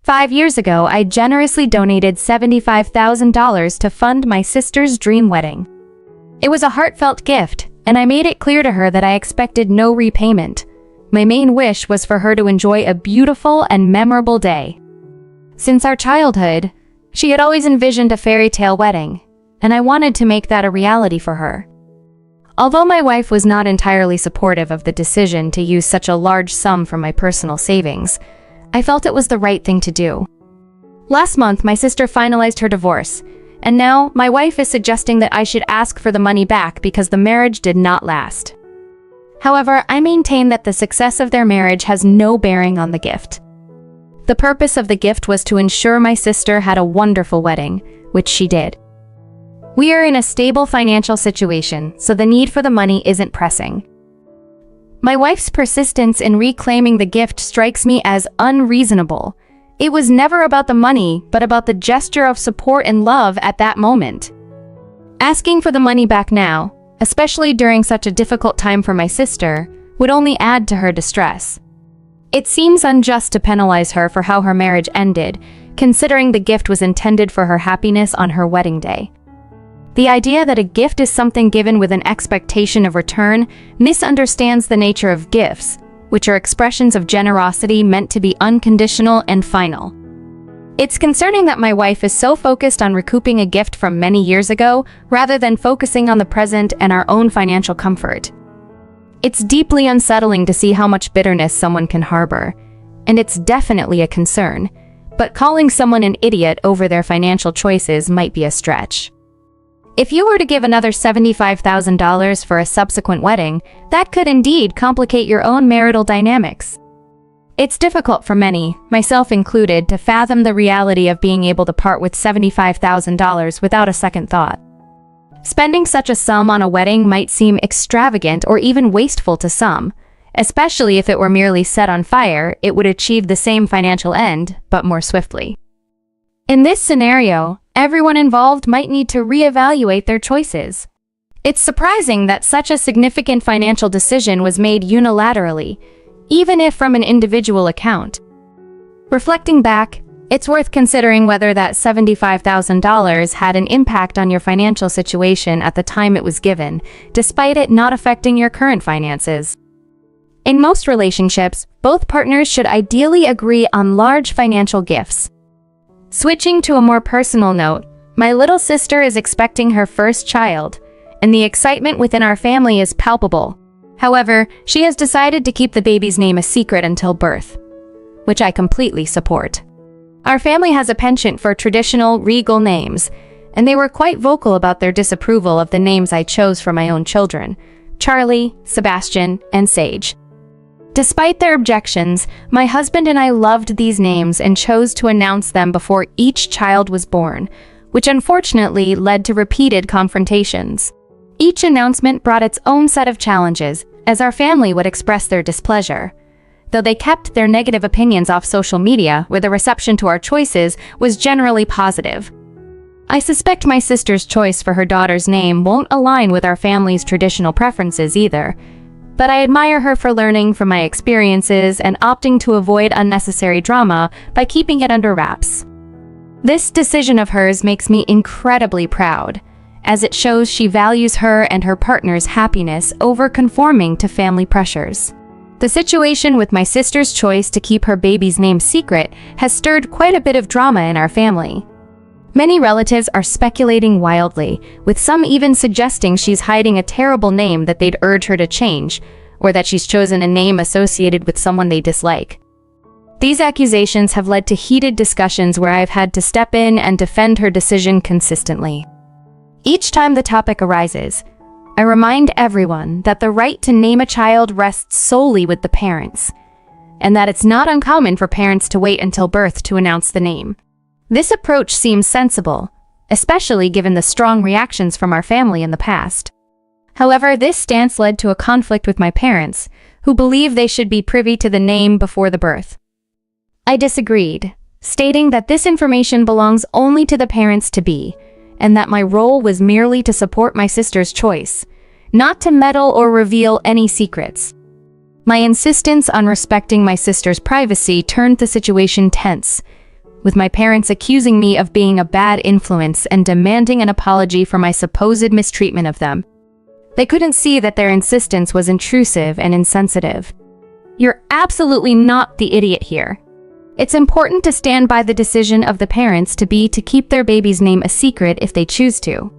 5 years ago, I generously donated $75,000 to fund my sister's dream wedding. It was a heartfelt gift, and I made it clear to her that I expected no repayment. My main wish was for her to enjoy a beautiful and memorable day. Since our childhood, she had always envisioned a fairy tale wedding, and I wanted to make that a reality for her. Although my wife was not entirely supportive of the decision to use such a large sum from my personal savings, I felt it was the right thing to do. Last month, my sister finalized her divorce, and now my wife is suggesting that I should ask for the money back because the marriage did not last. However, I maintain that the success of their marriage has no bearing on the gift. The purpose of the gift was to ensure my sister had a wonderful wedding, which she did. We are in a stable financial situation, so the need for the money isn't pressing. My wife's persistence in reclaiming the gift strikes me as unreasonable. It was never about the money, but about the gesture of support and love at that moment. Asking for the money back now, especially during such a difficult time for my sister, would only add to her distress. It seems unjust to penalize her for how her marriage ended, considering the gift was intended for her happiness on her wedding day. The idea that a gift is something given with an expectation of return misunderstands the nature of gifts, which are expressions of generosity meant to be unconditional and final. It's concerning that my wife is so focused on recouping a gift from many years ago rather than focusing on the present and our own financial comfort. It's deeply unsettling to see how much bitterness someone can harbor, and it's definitely a concern, but calling someone an idiot over their financial choices might be a stretch. If you were to give another $75,000 for a subsequent wedding, that could indeed complicate your own marital dynamics. It's difficult for many, myself included, to fathom the reality of being able to part with $75,000 without a second thought. Spending such a sum on a wedding might seem extravagant or even wasteful to some, especially if it were merely set on fire. It would achieve the same financial end, but more swiftly. In this scenario, everyone involved might need to reevaluate their choices. It's surprising that such a significant financial decision was made unilaterally, even if from an individual account. Reflecting back, it's worth considering whether that $75,000 had an impact on your financial situation at the time it was given, despite it not affecting your current finances. In most relationships, both partners should ideally agree on large financial gifts. Switching to a more personal note, my little sister is expecting her first child, and the excitement within our family is palpable. However, she has decided to keep the baby's name a secret until birth, which I completely support. Our family has a penchant for traditional, regal names, and they were quite vocal about their disapproval of the names I chose for my own children: Charlie, Sebastian, and Sage. Despite their objections, my husband and I loved these names and chose to announce them before each child was born, which unfortunately led to repeated confrontations. Each announcement brought its own set of challenges, as our family would express their displeasure. Though they kept their negative opinions off social media, where the reception to our choices was generally positive. I suspect my sister's choice for her daughter's name won't align with our family's traditional preferences either, but I admire her for learning from my experiences and opting to avoid unnecessary drama by keeping it under wraps. This decision of hers makes me incredibly proud, as it shows she values her and her partner's happiness over conforming to family pressures. The situation with my sister's choice to keep her baby's name secret has stirred quite a bit of drama in our family. Many relatives are speculating wildly, with some even suggesting she's hiding a terrible name that they'd urge her to change, or that she's chosen a name associated with someone they dislike. These accusations have led to heated discussions where I've had to step in and defend her decision consistently. Each time the topic arises, I remind everyone that the right to name a child rests solely with the parents, and that it's not uncommon for parents to wait until birth to announce the name. This approach seems sensible, especially given the strong reactions from our family in the past. However, this stance led to a conflict with my parents, who believe they should be privy to the name before the birth. I disagreed, stating that this information belongs only to the parents-to-be, and that my role was merely to support my sister's choice, not to meddle or reveal any secrets. My insistence on respecting my sister's privacy turned the situation tense, with my parents accusing me of being a bad influence and demanding an apology for my supposed mistreatment of them. They couldn't see that their insistence was intrusive and insensitive. You're absolutely not the idiot here. It's important to stand by the decision of the parents to keep their baby's name a secret if they choose to.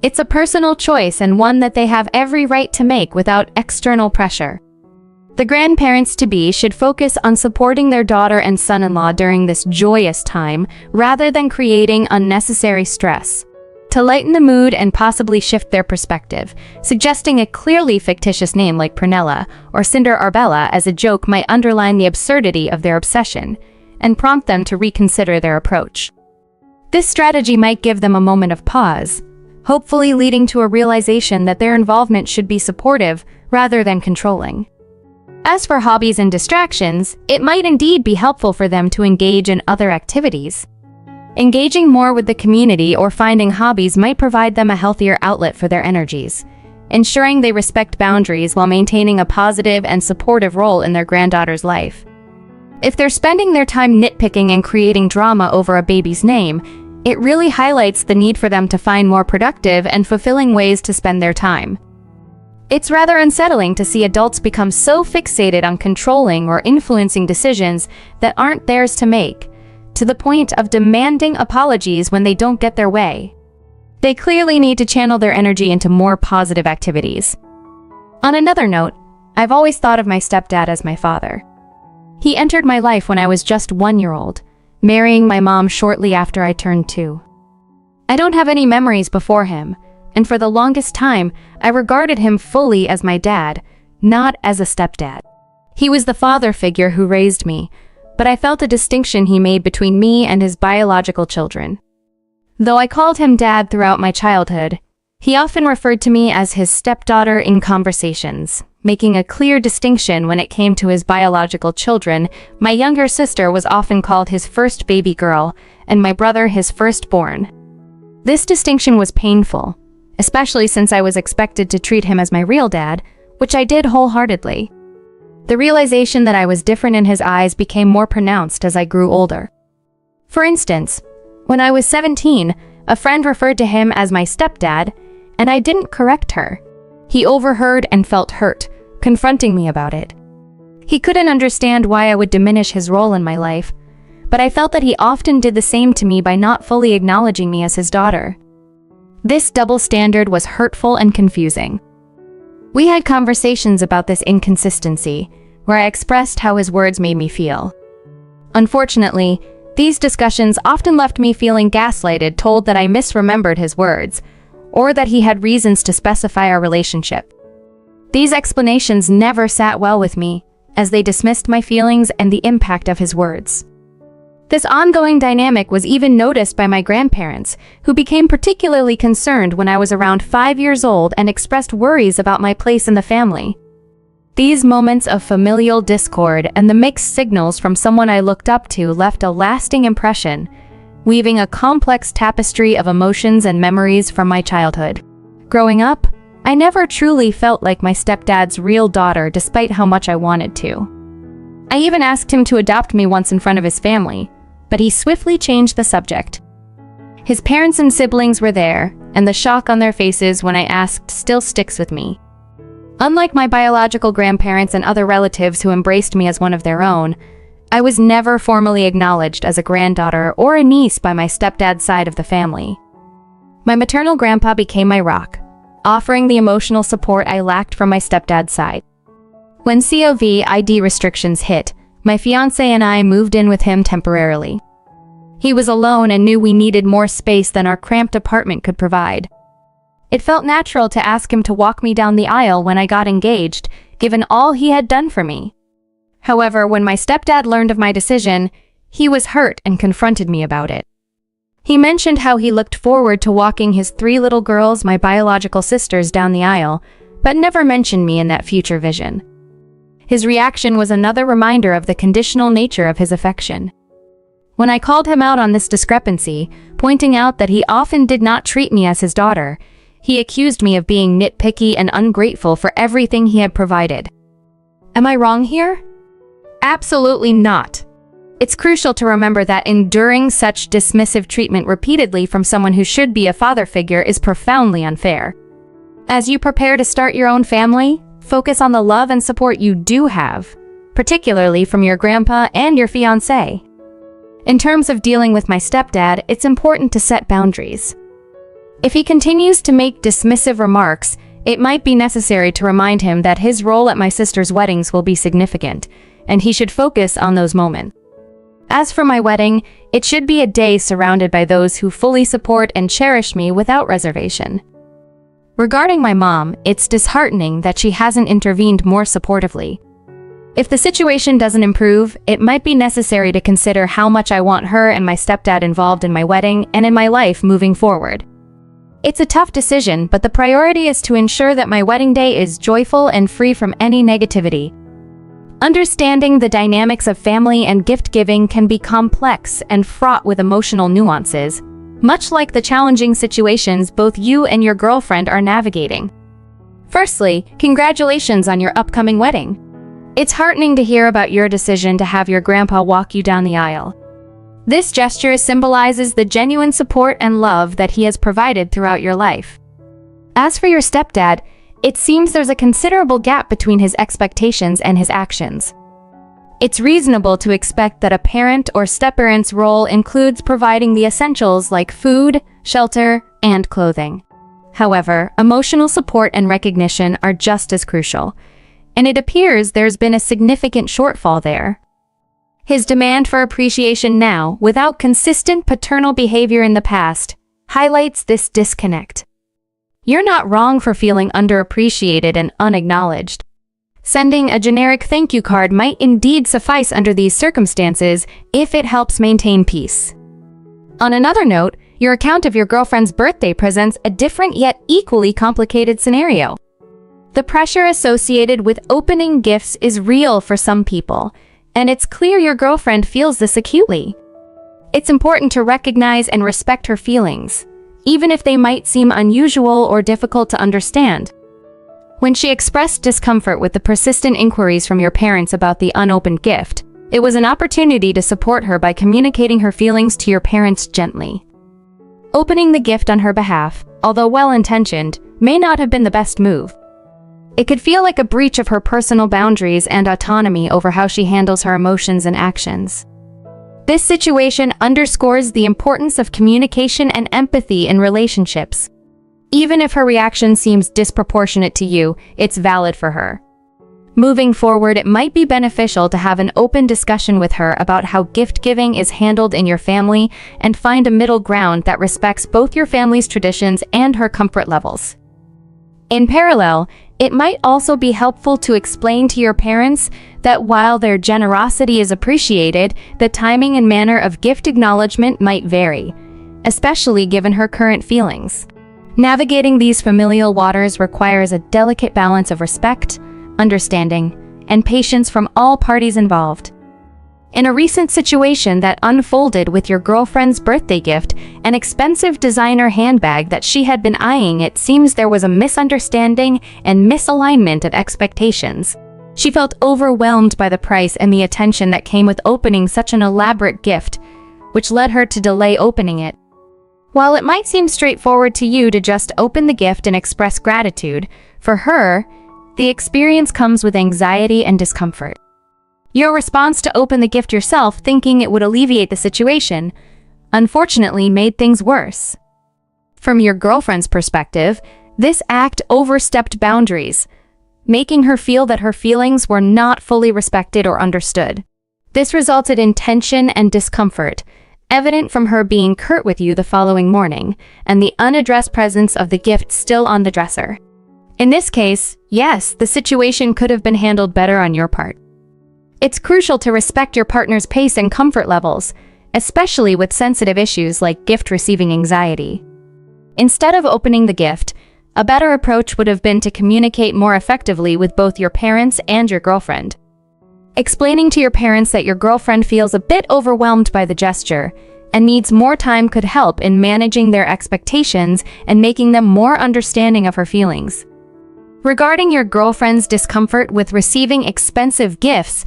It's a personal choice and one that they have every right to make without external pressure. The grandparents-to-be should focus on supporting their daughter and son-in-law during this joyous time rather than creating unnecessary stress. To lighten the mood and possibly shift their perspective, suggesting a clearly fictitious name like Prunella or Cinder Arbella as a joke might underline the absurdity of their obsession and prompt them to reconsider their approach. This strategy might give them a moment of pause, hopefully leading to a realization that their involvement should be supportive rather than controlling. As for hobbies and distractions, it might indeed be helpful for them to engage in other activities. Engaging more with the community or finding hobbies might provide them a healthier outlet for their energies, ensuring they respect boundaries while maintaining a positive and supportive role in their granddaughter's life. If they're spending their time nitpicking and creating drama over a baby's name, it really highlights the need for them to find more productive and fulfilling ways to spend their time. It's rather unsettling to see adults become so fixated on controlling or influencing decisions that aren't theirs to make, to the point of demanding apologies when they don't get their way. They clearly need to channel their energy into more positive activities. On another note, I've always thought of my stepdad as my father. He entered my life when I was just 1 year old, marrying my mom shortly after I turned 2. I don't have any memories before him, and for the longest time, I regarded him fully as my dad, not as a stepdad. He was the father figure who raised me, but I felt a distinction he made between me and his biological children. Though I called him Dad throughout my childhood, he often referred to me as his stepdaughter in conversations, making a clear distinction when it came to his biological children. My younger sister was often called his first baby girl, and my brother his firstborn. This distinction was painful, especially since I was expected to treat him as my real dad, which I did wholeheartedly. The realization that I was different in his eyes became more pronounced as I grew older. For instance, when I was 17, a friend referred to him as my stepdad, and I didn't correct her. He overheard and felt hurt, confronting me about it. He couldn't understand why I would diminish his role in my life, but I felt that he often did the same to me by not fully acknowledging me as his daughter. This double standard was hurtful and confusing. We had conversations about this inconsistency, where I expressed how his words made me feel. Unfortunately, these discussions often left me feeling gaslighted, told that I misremembered his words, or that he had reasons to specify our relationship. These explanations never sat well with me, as they dismissed my feelings and the impact of his words. This ongoing dynamic was even noticed by my grandparents, who became particularly concerned when I was around 5 years old and expressed worries about my place in the family. These moments of familial discord and the mixed signals from someone I looked up to left a lasting impression, weaving a complex tapestry of emotions and memories from my childhood. Growing up, I never truly felt like my stepdad's real daughter despite how much I wanted to. I even asked him to adopt me once in front of his family, but he swiftly changed the subject. His parents and siblings were there, and the shock on their faces when I asked still sticks with me. Unlike my biological grandparents and other relatives who embraced me as one of their own, I was never formally acknowledged as a granddaughter or a niece by my stepdad's side of the family. My maternal grandpa became my rock, offering the emotional support I lacked from my stepdad's side. When COVID restrictions hit, my fiancé and I moved in with him temporarily. He was alone and knew we needed more space than our cramped apartment could provide. It felt natural to ask him to walk me down the aisle when I got engaged, given all he had done for me. However, when my stepdad learned of my decision, he was hurt and confronted me about it. He mentioned how he looked forward to walking his 3 little girls, my biological sisters, down the aisle, but never mentioned me in that future vision. His reaction was another reminder of the conditional nature of his affection. When I called him out on this discrepancy, pointing out that he often did not treat me as his daughter, he accused me of being nitpicky and ungrateful for everything he had provided. Am I wrong here? Absolutely not. It's crucial to remember that enduring such dismissive treatment repeatedly from someone who should be a father figure is profoundly unfair. As you prepare to start your own family, focus on the love and support you do have, particularly from your grandpa and your fiancé. In terms of dealing with my stepdad, it's important to set boundaries. If he continues to make dismissive remarks, it might be necessary to remind him that his role at my sister's weddings will be significant, and he should focus on those moments. As for my wedding, it should be a day surrounded by those who fully support and cherish me without reservation. Regarding my mom, it's disheartening that she hasn't intervened more supportively. If the situation doesn't improve, it might be necessary to consider how much I want her and my stepdad involved in my wedding and in my life moving forward. It's a tough decision, but the priority is to ensure that my wedding day is joyful and free from any negativity. Understanding the dynamics of family and gift-giving can be complex and fraught with emotional nuances, much like the challenging situations both you and your girlfriend are navigating. Firstly, congratulations on your upcoming wedding. It's heartening to hear about your decision to have your grandpa walk you down the aisle. This gesture symbolizes the genuine support and love that he has provided throughout your life. As for your stepdad, it seems there's a considerable gap between his expectations and his actions. It's reasonable to expect that a parent or step-parent's role includes providing the essentials like food, shelter, and clothing. However, emotional support and recognition are just as crucial, and it appears there's been a significant shortfall there. His demand for appreciation now, without consistent paternal behavior in the past, highlights this disconnect. You're not wrong for feeling underappreciated and unacknowledged. Sending a generic thank you card might indeed suffice under these circumstances if it helps maintain peace. On another note, your account of your girlfriend's birthday presents a different yet equally complicated scenario. The pressure associated with opening gifts is real for some people, and it's clear your girlfriend feels this acutely. It's important to recognize and respect her feelings, even if they might seem unusual or difficult to understand. When she expressed discomfort with the persistent inquiries from your parents about the unopened gift, it was an opportunity to support her by communicating her feelings to your parents gently. Opening the gift on her behalf, although well-intentioned, may not have been the best move. It could feel like a breach of her personal boundaries and autonomy over how she handles her emotions and actions. This situation underscores the importance of communication and empathy in relationships. Even if her reaction seems disproportionate to you, it's valid for her. Moving forward, it might be beneficial to have an open discussion with her about how gift-giving is handled in your family and find a middle ground that respects both your family's traditions and her comfort levels. In parallel, it might also be helpful to explain to your parents that while their generosity is appreciated, the timing and manner of gift acknowledgement might vary, especially given her current feelings. Navigating these familial waters requires a delicate balance of respect, understanding, and patience from all parties involved. In a recent situation that unfolded with your girlfriend's birthday gift, an expensive designer handbag that she had been eyeing, it seems there was a misunderstanding and misalignment of expectations. She felt overwhelmed by the price and the attention that came with opening such an elaborate gift, which led her to delay opening it. While it might seem straightforward to you to just open the gift and express gratitude, for her, the experience comes with anxiety and discomfort. Your response to open the gift yourself, thinking it would alleviate the situation, unfortunately made things worse. From your girlfriend's perspective, this act overstepped boundaries, making her feel that her feelings were not fully respected or understood. This resulted in tension and discomfort, evident from her being curt with you the following morning, and the unaddressed presence of the gift still on the dresser. In this case, yes, the situation could have been handled better on your part. It's crucial to respect your partner's pace and comfort levels, especially with sensitive issues like gift receiving anxiety. Instead of opening the gift, a better approach would have been to communicate more effectively with both your parents and your girlfriend. Explaining to your parents that your girlfriend feels a bit overwhelmed by the gesture and needs more time could help in managing their expectations and making them more understanding of her feelings. Regarding your girlfriend's discomfort with receiving expensive gifts,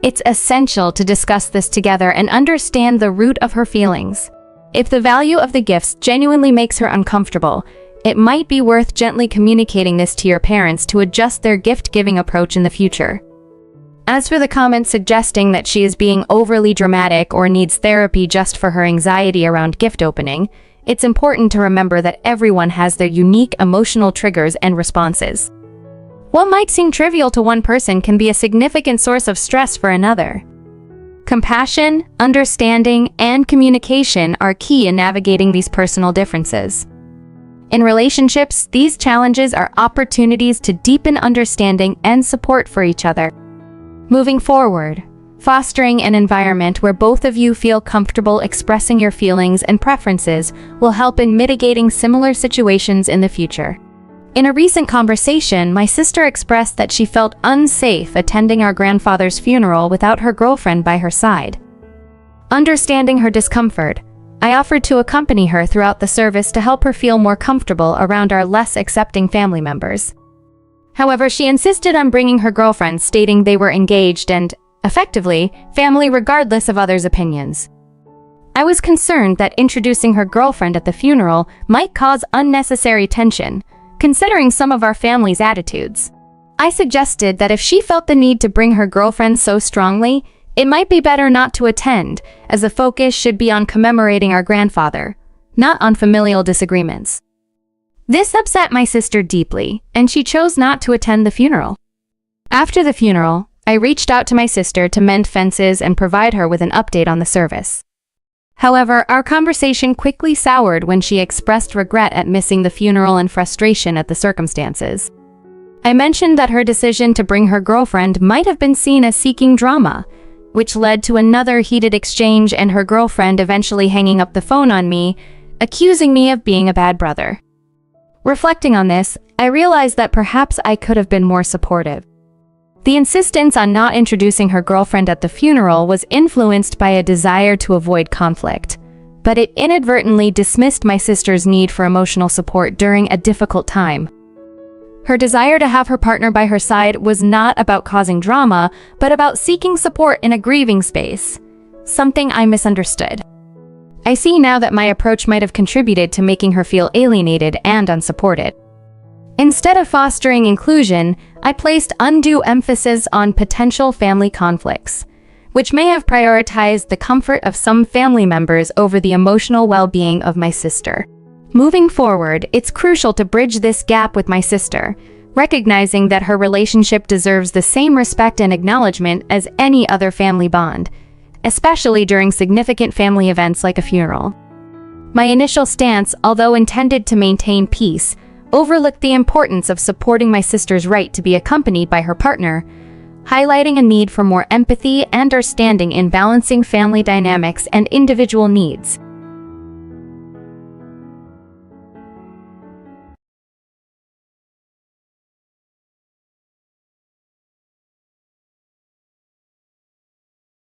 It's essential to discuss this together and understand the root of her feelings. If the value of the gifts genuinely makes her uncomfortable, it might be worth gently communicating this to your parents to adjust their gift-giving approach in the future. As for the comments suggesting that she is being overly dramatic or needs therapy just for her anxiety around gift opening, it's important to remember that everyone has their unique emotional triggers and responses. What might seem trivial to one person can be a significant source of stress for another. Compassion, understanding, and communication are key in navigating these personal differences. In relationships, these challenges are opportunities to deepen understanding and support for each other. Moving forward, fostering an environment where both of you feel comfortable expressing your feelings and preferences will help in mitigating similar situations in the future. In a recent conversation, my sister expressed that she felt unsafe attending our grandfather's funeral without her girlfriend by her side. Understanding her discomfort, I offered to accompany her throughout the service to help her feel more comfortable around our less accepting family members. However, she insisted on bringing her girlfriend, stating they were engaged and, effectively, family regardless of others' opinions. I was concerned that introducing her girlfriend at the funeral might cause unnecessary tension, considering some of our family's attitudes. I suggested that if she felt the need to bring her girlfriend so strongly, it might be better not to attend, as the focus should be on commemorating our grandfather, not on familial disagreements. This upset my sister deeply, and she chose not to attend the funeral. After the funeral, I reached out to my sister to mend fences and provide her with an update on the service. However, our conversation quickly soured when she expressed regret at missing the funeral and frustration at the circumstances. I mentioned that her decision to bring her girlfriend might have been seen as seeking drama, which led to another heated exchange and her girlfriend eventually hanging up the phone on me, accusing me of being a bad brother. Reflecting on this, I realized that perhaps I could have been more supportive. The insistence on not introducing her girlfriend at the funeral was influenced by a desire to avoid conflict, but it inadvertently dismissed my sister's need for emotional support during a difficult time. Her desire to have her partner by her side was not about causing drama, but about seeking support in a grieving space, something I misunderstood. I see now that my approach might have contributed to making her feel alienated and unsupported. Instead of fostering inclusion, I placed undue emphasis on potential family conflicts, which may have prioritized the comfort of some family members over the emotional well-being of my sister. Moving forward, it's crucial to bridge this gap with my sister, recognizing that her relationship deserves the same respect and acknowledgement as any other family bond, especially during significant family events like a funeral. My initial stance, although intended to maintain peace, overlooked the importance of supporting my sister's right to be accompanied by her partner, highlighting a need for more empathy and understanding in balancing family dynamics and individual needs.